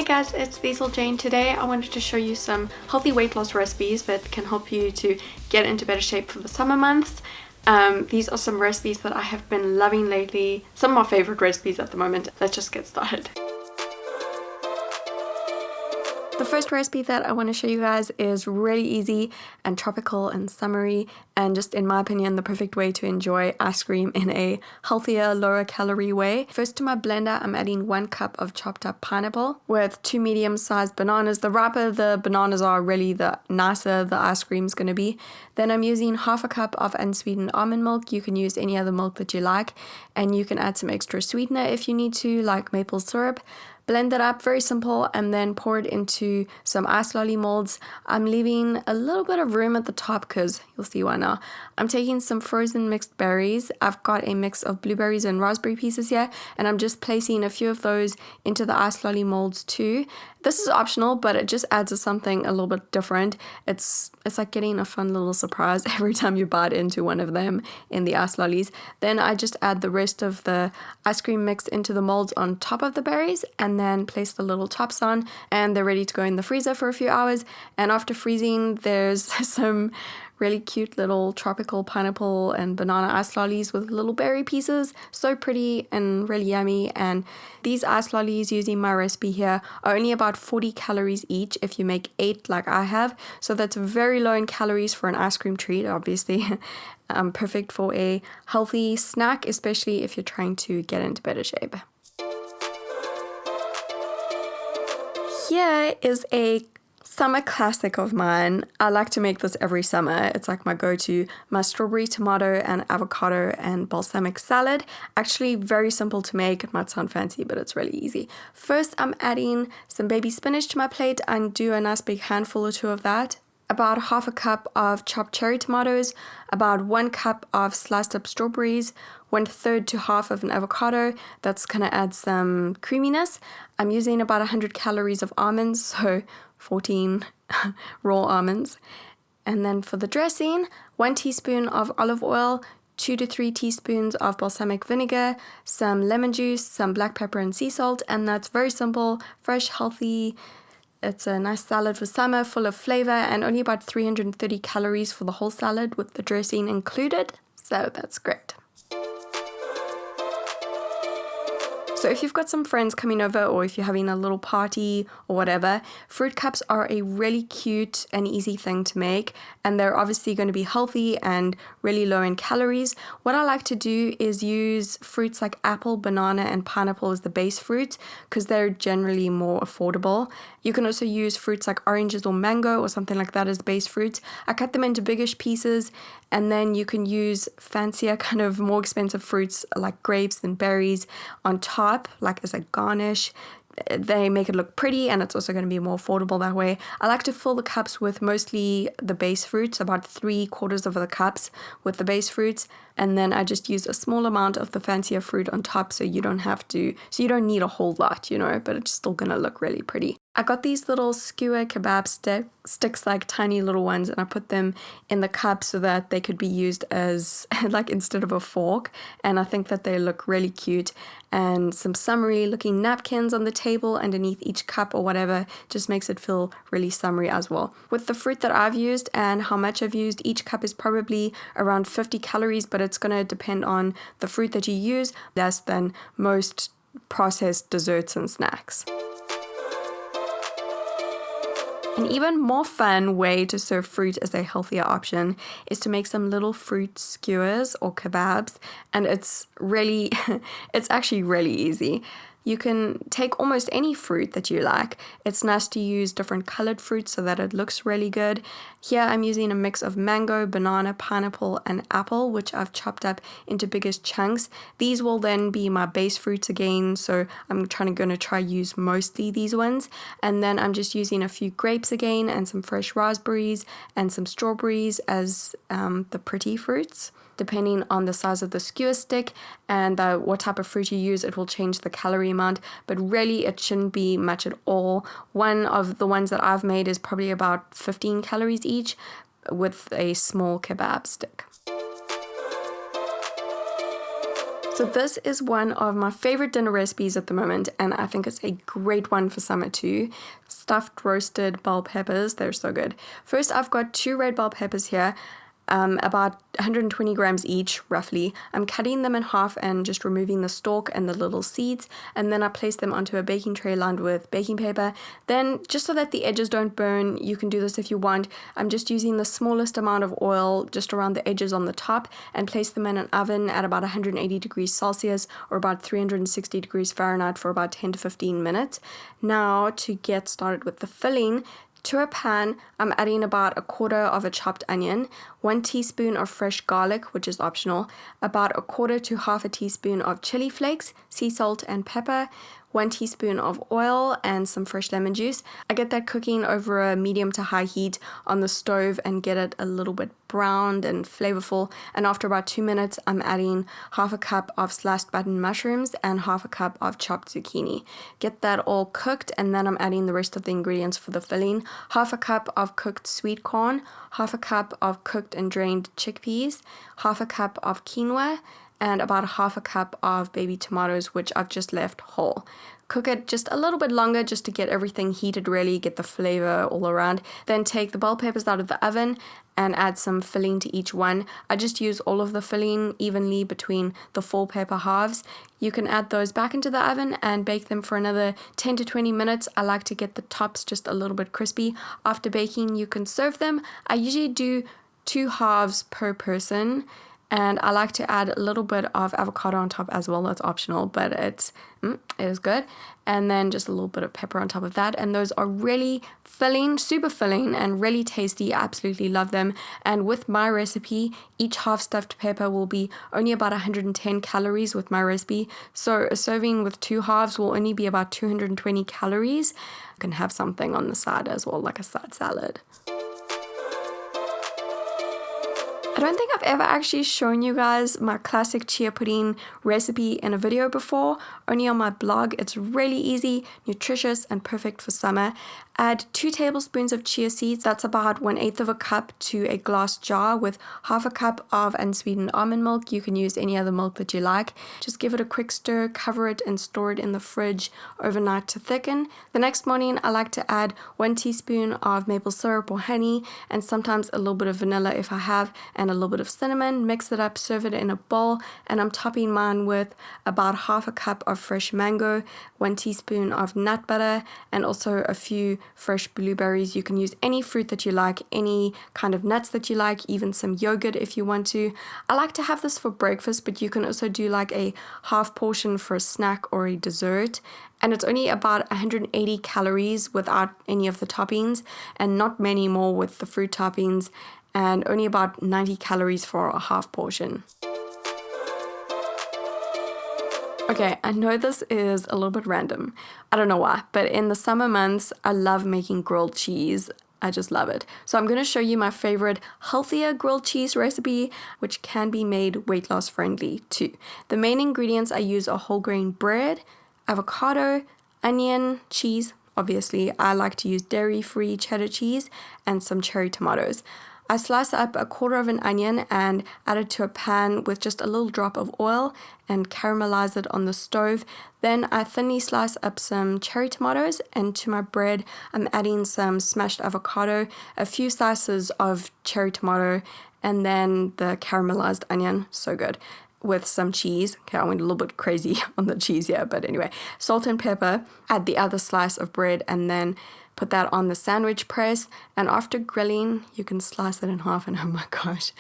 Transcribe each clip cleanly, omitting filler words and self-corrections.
Hey guys, it's Liezl Jayne. Today I wanted to show you some healthy weight loss recipes that can help you to get into better shape for the summer months. These are some recipes that I have been loving lately, some of my favorite recipes at the moment. Let's just get started. The first recipe that I want to show you guys is really easy and tropical and summery, and just in my opinion the perfect way to enjoy ice cream in a healthier, lower calorie way. First, to my blender I'm adding 1 cup of chopped up pineapple with 2 medium-sized bananas. The riper the bananas are, really the nicer the ice cream is going to be. Then I'm using half a cup of unsweetened almond milk. You can use any other milk that you like, and you can add some extra sweetener if you need to, like maple syrup. Blend it up, very simple, and then pour it into some ice lolly molds. I'm leaving a little bit of room at the top because you'll see why now. I'm taking some frozen mixed berries. I've got a mix of blueberries and raspberry pieces here, and I'm just placing a few of those into the ice lolly molds too. This is optional, but it just adds something a little bit different. It's like getting a fun little surprise every time you bite into one of them in the ice lollies. Then I just add the rest of the ice cream mix into the molds on top of the berries, and then place the little tops on, and they're ready to go in the freezer for a few hours. And after freezing, there's some really cute little tropical pineapple and banana ice lollies with little berry pieces. So pretty and really yummy. And these ice lollies, using my recipe here, are only about 40 calories each if you make 8 like I have. So that's very low in calories for an ice cream treat, obviously. Perfect for a healthy snack, especially if you're trying to get into better shape. Here is a summer classic of mine. I like to make this every summer. It's like my go-to. My strawberry, tomato, and avocado and balsamic salad. Actually very simple to make. It might sound fancy, but it's really easy. First, I'm adding some baby spinach to my plate and do a nice big handful or 2 of that. About half a cup of chopped cherry tomatoes, about 1 cup of sliced up strawberries, 1/3 to half of an avocado. That's going to add some creaminess. I'm using about 100 calories of almonds, so 14 raw almonds. And then for the dressing, 1 teaspoon of olive oil, 2 to 3 teaspoons of balsamic vinegar, some lemon juice, some black pepper and sea salt, and that's very simple, fresh, healthy. It's a nice salad for summer, full of flavor, and only about 330 calories for the whole salad with the dressing included, so that's great. So if you've got some friends coming over, or if you're having a little party or whatever, fruit cups are a really cute and easy thing to make, and they're obviously going to be healthy and really low in calories. What I like to do is use fruits like apple, banana, and pineapple as the base fruit because they're generally more affordable. You can also use fruits like oranges or mango or something like that as base fruits. I cut them into biggish pieces, and then you can use fancier, kind of more expensive fruits like grapes and berries on top, like as a garnish. They make it look pretty, and it's also going to be more affordable that way. I like to fill the cups with mostly the base fruits, about 3/4 of the cups with the base fruits, and then I just use a small amount of the fancier fruit on top, so you don't need a whole lot, but it's still going to look really pretty. I got these little skewer kebab sticks, like tiny little ones, and I put them in the cup so that they could be used as like instead of a fork, and I think that they look really cute. And some summery looking napkins on the table underneath each cup or whatever just makes it feel really summery as well. With the fruit that I've used and how much I've used, each cup is probably around 50 calories, but it's going to depend on the fruit that you use, less than most processed desserts and snacks. An even more fun way to serve fruit as a healthier option is to make some little fruit skewers or kebabs, and it's actually really easy. You can take almost any fruit that you like. It's nice to use different colored fruits so that it looks really good. Here I'm using a mix of mango, banana, pineapple, and apple, which I've chopped up into biggest chunks. These will then be my base fruits again, so I'm going to try use mostly these ones. And then I'm just using a few grapes again, and some fresh raspberries, and some strawberries as the pretty fruits. Depending on the size of the skewer stick and what type of fruit you use, it will change the calorie amount, but really it shouldn't be much at all. One of the ones that I've made is probably about 15 calories each with a small kebab stick. So this is one of my favorite dinner recipes at the moment, and I think it's a great one for summer too. Stuffed roasted bell peppers, they're so good. First, I've got 2 red bell peppers here, about 120 grams each, roughly. I'm cutting them in half and just removing the stalk and the little seeds, and then I place them onto a baking tray lined with baking paper. Then, just so that the edges don't burn, you can do this if you want, I'm just using the smallest amount of oil just around the edges on the top and place them in an oven at about 180 degrees Celsius or about 360 degrees Fahrenheit for about 10 to 15 minutes. Now, to get started with the filling, to a pan, I'm adding about 1/4 of a chopped onion, 1 teaspoon of fresh garlic, which is optional, about 1/4 to half a teaspoon of chili flakes, sea salt and pepper, 1 teaspoon of oil, and some fresh lemon juice. I get that cooking over a medium to high heat on the stove and get it a little bit browned and flavorful. And after about 2 minutes, I'm adding half a cup of sliced button mushrooms and half a cup of chopped zucchini. Get that all cooked, and then I'm adding the rest of the ingredients for the filling. Half a cup of cooked sweet corn, half a cup of cooked and drained chickpeas, half a cup of quinoa, and about half a cup of baby tomatoes, which I've just left whole. Cook it just a little bit longer just to get everything heated really, get the flavor all around. Then take the bell peppers out of the oven and add some filling to each one. I just use all of the filling evenly between the 4 pepper halves. You can add those back into the oven and bake them for another 10 to 20 minutes. I like to get the tops just a little bit crispy. After baking, you can serve them. I usually do 2 halves per person. And I like to add a little bit of avocado on top as well. That's optional, but it is good. And then just a little bit of pepper on top of that. And those are really filling, super filling, and really tasty. I absolutely love them. And with my recipe, each half stuffed pepper will be only about 110 calories with my recipe. So a serving with 2 halves will only be about 220 calories. You can have something on the side as well, like a side salad. I don't think I've ever actually shown you guys my classic chia pudding recipe in a video before, only on my blog. It's really easy, nutritious, and perfect for summer. Add 2 tablespoons of chia seeds, that's about 1/8 of a cup, to a glass jar with half a cup of unsweetened almond milk. You can use any other milk that you like. Just give it a quick stir, cover it, and store it in the fridge overnight to thicken. The next morning, I like to add 1 teaspoon of maple syrup or honey, and sometimes a little bit of vanilla if I have, and a little bit of cinnamon. Mix it up, serve it in a bowl, and I'm topping mine with about half a cup of fresh mango, 1 teaspoon of nut butter, and also a few fresh blueberries. You can use any fruit that you like, any kind of nuts that you like, even some yogurt if you want to. I like to have this for breakfast, but you can also do like a half portion for a snack or a dessert. And it's only about 180 calories without any of the toppings, and not many more with the fruit toppings, and only about 90 calories for a half portion. Okay, I know this is a little bit random. I don't know why, but in the summer months, I love making grilled cheese. I just love it. So I'm going to show you my favorite healthier grilled cheese recipe, which can be made weight loss friendly too. The main ingredients I use are whole grain bread, avocado, onion, cheese. Obviously, I like to use dairy-free cheddar cheese, and some cherry tomatoes. I slice up 1/4 of an onion and add it to a pan with just a little drop of oil and caramelize it on the stove. Then I thinly slice up some cherry tomatoes, and to my bread I'm adding some smashed avocado, a few slices of cherry tomato, and then the caramelized onion. So good. With some cheese. Okay, I went a little bit crazy on the cheese here, but anyway, salt and pepper. Add the other slice of bread and then put that on the sandwich press, and after grilling you can slice it in half, and oh my gosh,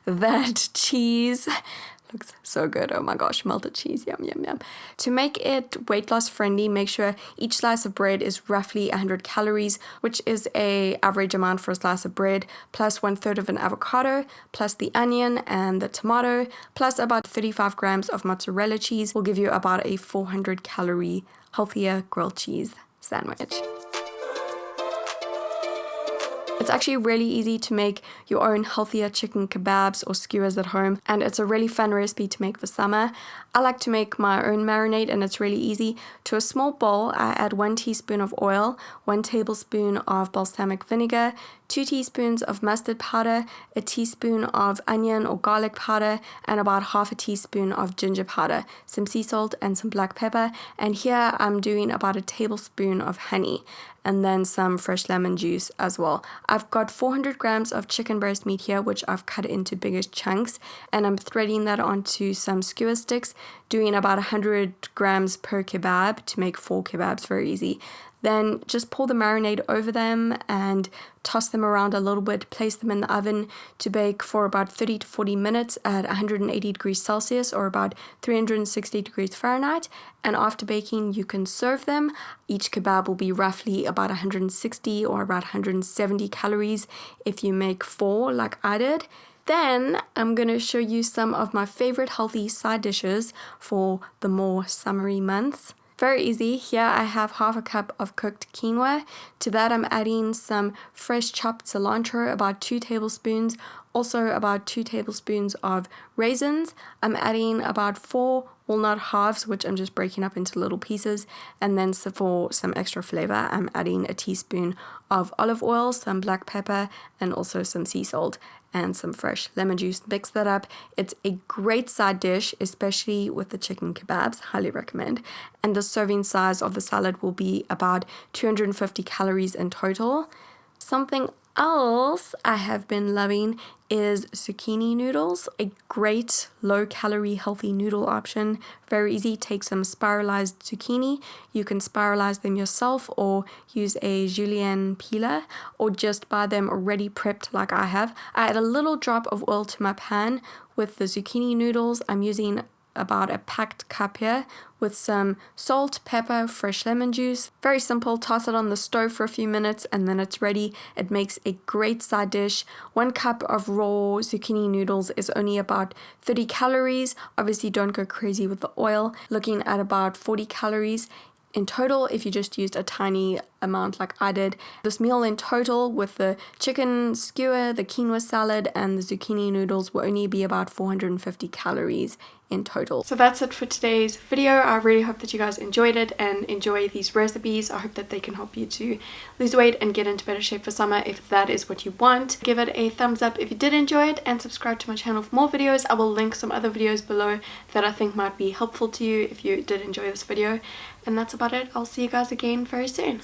that cheese looks so good. Oh my gosh, melted cheese, yum yum yum. To make it weight loss friendly, make sure each slice of bread is roughly 100 calories, which is a average amount for a slice of bread, plus 1/3 of an avocado, plus the onion and the tomato, plus about 35 grams of mozzarella cheese will give you about a 400 calorie healthier grilled cheese sandwich. It's actually really easy to make your own healthier chicken kebabs or skewers at home, and it's a really fun recipe to make for summer. I like to make my own marinade, and it's really easy. To a small bowl, I add 1 teaspoon of oil, 1 tablespoon of balsamic vinegar, 2 teaspoons of mustard powder, a teaspoon of onion or garlic powder, and about half a teaspoon of ginger powder, some sea salt and some black pepper. And here I'm doing about a tablespoon of honey, and then some fresh lemon juice as well. I've got 400 grams of chicken breast meat here, which I've cut into bigger chunks, and I'm threading that onto some skewer sticks, doing about 100 grams per kebab to make 4 kebabs very easy. Then just pour the marinade over them and toss them around a little bit, place them in the oven to bake for about 30 to 40 minutes at 180 degrees Celsius or about 360 degrees Fahrenheit. And after baking, you can serve them. Each kebab will be roughly about 160 or about 170 calories if you make 4 like I did. Then I'm going to show you some of my favorite healthy side dishes for the more summery months. Very easy. Here I have half a cup of cooked quinoa. To that I'm adding some fresh chopped cilantro, about 2 tablespoons. Also about 2 tablespoons of raisins. I'm adding about 4 walnut halves, which I'm just breaking up into little pieces. And then for some extra flavor, I'm adding a teaspoon of olive oil, some black pepper, and also some sea salt and some fresh lemon juice. Mix that up. It's a great side dish, especially with the chicken kebabs. Highly recommend. And the serving size of the salad will be about 250 calories in total. Something else I have been loving is zucchini noodles, a great low-calorie healthy noodle option. Very easy. Take some spiralized zucchini. You can spiralize them yourself or use a julienne peeler, or just buy them already prepped like I have. I add a little drop of oil to my pan with the zucchini noodles. I'm using about a packed cup here with some salt, pepper, fresh lemon juice. Very simple. Toss it on the stove for a few minutes and then it's ready. It makes a great side dish. 1 cup of raw zucchini noodles is only about 30 calories. Obviously don't go crazy with the oil. Looking at about 40 calories in total if you just used a tiny amount like I did. This meal in total with the chicken skewer, the quinoa salad, and the zucchini noodles will only be about 450 calories in total. So that's it for today's video. I really hope that you guys enjoyed it and enjoy these recipes. I hope that they can help you to lose weight and get into better shape for summer if that is what you want. Give it a thumbs up if you did enjoy it and subscribe to my channel for more videos. I will link some other videos below that I think might be helpful to you if you did enjoy this video. And that's about it. I'll see you guys again very soon.